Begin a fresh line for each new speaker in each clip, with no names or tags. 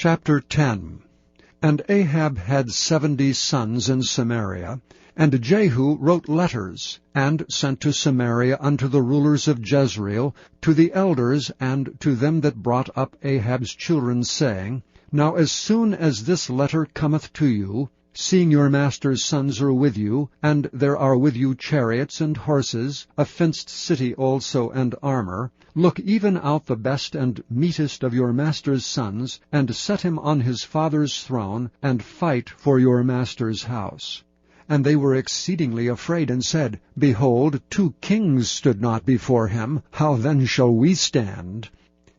Chapter 10. And Ahab had 70 sons in Samaria, and Jehu wrote letters, and sent to Samaria unto the rulers of Jezreel, to the elders, and to them that brought up Ahab's children, saying, Now as soon as this letter cometh to you, seeing your master's sons are with you, and there are with you chariots and horses, a fenced city also and armor, look even out the best and meetest of your master's sons, and set him on his father's throne, and fight for your master's house. And they were exceedingly afraid, and said, Behold, 2 kings stood not before him, how then shall we stand?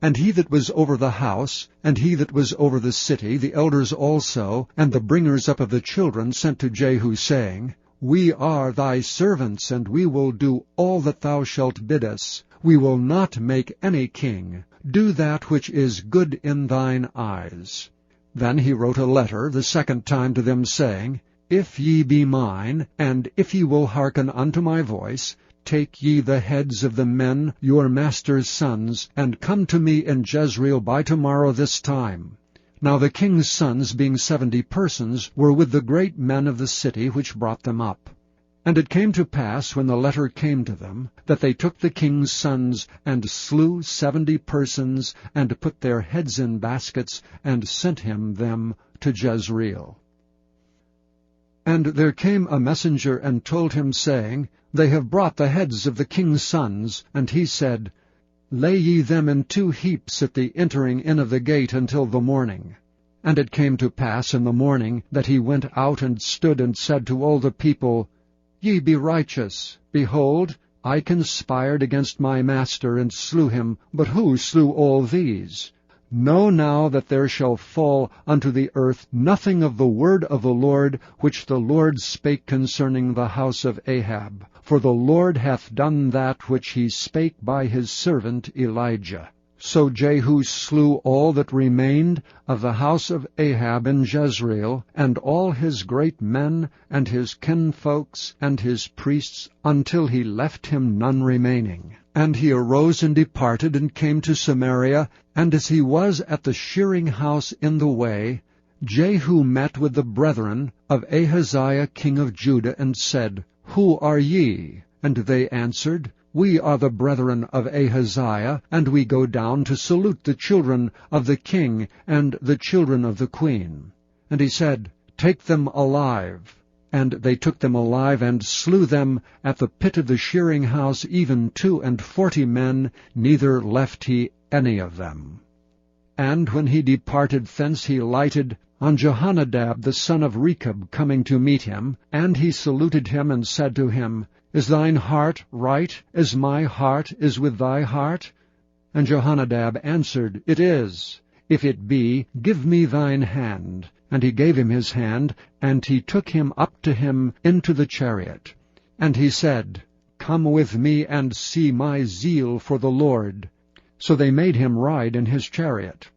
And he that was over the house, and he that was over the city, the elders also, and the bringers up of the children, sent to Jehu, saying, We are thy servants, and we will do all that thou shalt bid us. We will not make any king. Do that which is good in thine eyes. Then he wrote a letter the second time to them, saying, If ye be mine, and if ye will hearken unto my voice, take ye the heads of the men, your master's sons, and come to me in Jezreel by tomorrow this time. Now the king's sons, being 70 persons, were with the great men of the city which brought them up. And it came to pass, when the letter came to them, that they took the king's sons, and slew 70 persons, and put their heads in baskets, and sent him them to Jezreel. And there came a messenger, and told him, saying, They have brought the heads of the king's sons. And he said, Lay ye them in 2 heaps at the entering in of the gate until the morning. And it came to pass in the morning, that he went out and stood, and said to all the people, Ye be righteous. Behold, I conspired against my master, and slew him. But who slew all these? Know now that there shall fall unto the earth nothing of the word of the Lord, which the Lord spake concerning the house of Ahab. For the Lord hath done that which he spake by his servant Elijah. So Jehu slew all that remained of the house of Ahab in Jezreel, and all his great men, and his kinfolks, and his priests, until he left him none remaining. And he arose and departed, and came to Samaria, and as he was at the shearing house in the way, Jehu met with the brethren of Ahaziah king of Judah, and said, Who are ye? And they answered, We are the brethren of Ahaziah, and we go down to salute the children of the king and the children of the queen. And he said, Take them alive. And they took them alive, and slew them at the pit of the shearing house, even 42 men, neither left he any of them. And when he departed thence, he lighted on Jehonadab the son of Rechab, coming to meet him. And he saluted him, and said to him, Is thine heart right, as my heart is with thy heart? And Jehonadab answered, It is. If it be, give me thine hand. And he gave him his hand, and he took him up to him into the chariot. And he said, Come with me, and see my zeal for the Lord. So they made him ride in his chariot.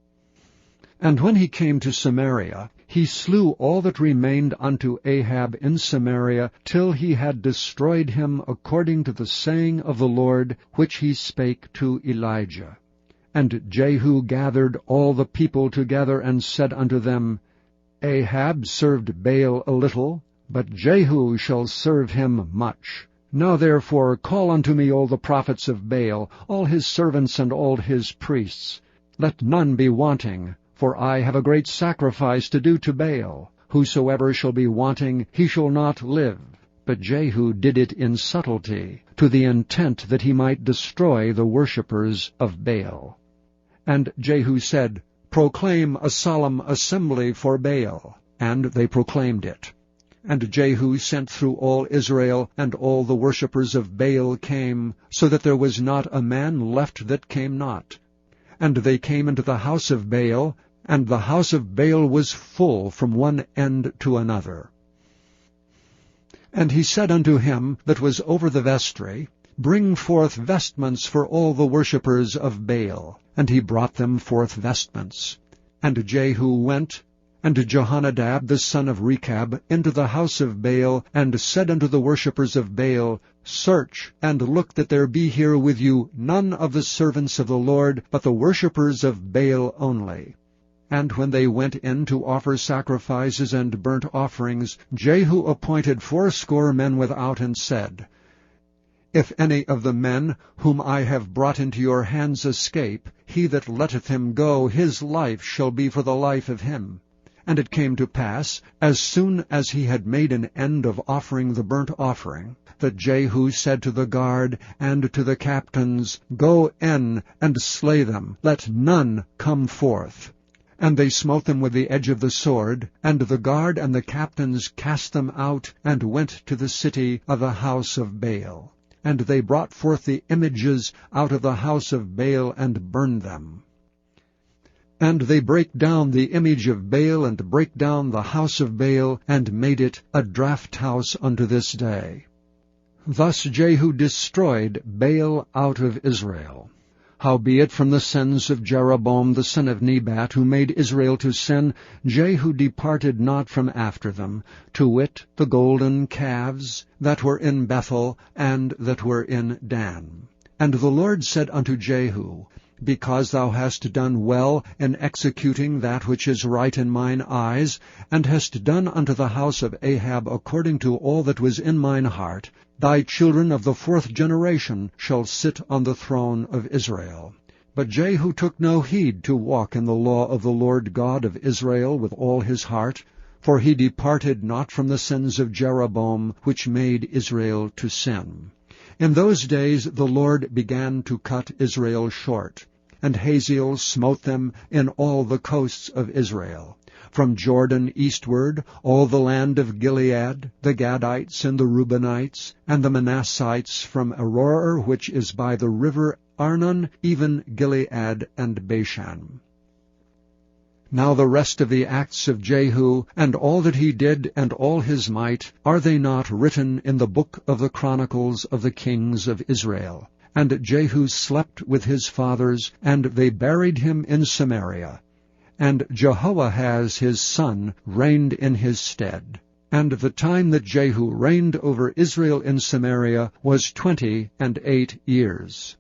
And when he came to Samaria, he slew all that remained unto Ahab in Samaria, till he had destroyed him, according to the saying of the Lord, which he spake to Elijah. And Jehu gathered all the people together, and said unto them, Ahab served Baal a little, but Jehu shall serve him much. Now therefore call unto me all the prophets of Baal, all his servants and all his priests. Let none be wanting, for I have a great sacrifice to do to Baal. Whosoever shall be wanting, he shall not live. But Jehu did it in subtlety, to the intent that he might destroy the worshippers of Baal. And Jehu said, Proclaim a solemn assembly for Baal. And they proclaimed it. And Jehu sent through all Israel, and all the worshippers of Baal came, so that there was not a man left that came not. And they came into the house of Baal, and the house of Baal was full from one end to another. And he said unto him that was over the vestry, Bring forth vestments for all the worshippers of Baal. And he brought them forth vestments. And Jehu went, and Jehonadab the son of Rechab, into the house of Baal, and said unto the worshippers of Baal, Search, and look that there be here with you none of the servants of the Lord, but the worshippers of Baal only. And when they went in to offer sacrifices and burnt offerings, Jehu appointed 80 men without, and said, If any of the men whom I have brought into your hands escape, he that letteth him go, his life shall be for the life of him. And it came to pass, as soon as he had made an end of offering the burnt offering, that Jehu said to the guard and to the captains, Go in and slay them, let none come forth. And they smote them with the edge of the sword, and the guard and the captains cast them out, and went to the city of the house of Baal. And they brought forth the images out of the house of Baal, and burned them. And they brake down the image of Baal, and brake down the house of Baal, and made it a draught house unto this day. Thus Jehu destroyed Baal out of Israel. Howbeit from the sins of Jeroboam the son of Nebat, who made Israel to sin, Jehu departed not from after them, to wit, the golden calves that were in Bethel, and that were in Dan. And the Lord said unto Jehu, Because thou hast done well in executing that which is right in mine eyes, and hast done unto the house of Ahab according to all that was in mine heart, thy children of the 4th generation shall sit on the throne of Israel. But Jehu took no heed to walk in the law of the Lord God of Israel with all his heart, for he departed not from the sins of Jeroboam, which made Israel to sin. In those days the Lord began to cut Israel short, and Hazael smote them in all the coasts of Israel. From Jordan eastward, all the land of Gilead, the Gadites and the Reubenites, and the Manassites from Aroer, which is by the river Arnon, even Gilead and Bashan. Now the rest of the acts of Jehu, and all that he did, and all his might, are they not written in the book of the Chronicles of the kings of Israel? And Jehu slept with his fathers, and they buried him in Samaria. And Jehoahaz his son reigned in his stead. And the time that Jehu reigned over Israel in Samaria was 28 years.